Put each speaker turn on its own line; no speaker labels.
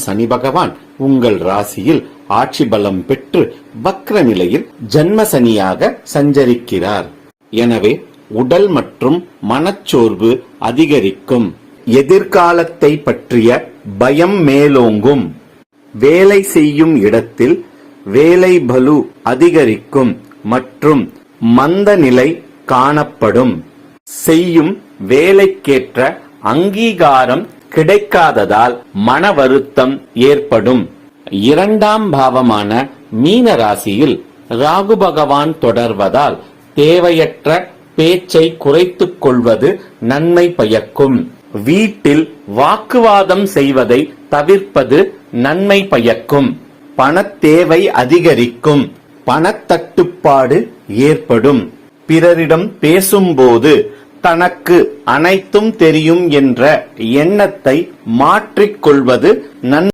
சனி பகவான் உங்கள் ராசியில் ஆட்சி பலம் பெற்று வக்ர நிலையில் ஜன்ம சனியாக சஞ்சரிக்கிறார். எனவே உடல் மற்றும் மனச்சோர்வு அதிகரிக்கும். எதிர்காலத்தை பற்றிய பயம் மேலோங்கும். வேலை செய்யும் இடத்தில் வேலை பளு அதிகரிக்கும் மற்றும் மந்த நிலை காணப்படும். செய்யும் வேலைக்கேற்ற அங்கீகாரம் கிடைக்காததால் மன வருத்தம் ஏற்படும். 2ஆம் பாவமான மீன ராசியில் ராகு பகவான் தொடர்வதால் தேவையற்ற பேச்சை குறைத்துக் கொள்வது நன்மை பயக்கும். வீட்டில் வாக்குவாதம் செய்வதை தவிர்ப்பது நன்மை பயக்கும். பணத்தேவை அதிகரிக்கும். பணத்தட்டுப்பாடு ஏற்படும். பிறரிடம் பேசும்போது தனக்கு அனைத்தும் தெரியும் என்ற எண்ணத்தை மாற்றிக்கொள்வது நன்மை.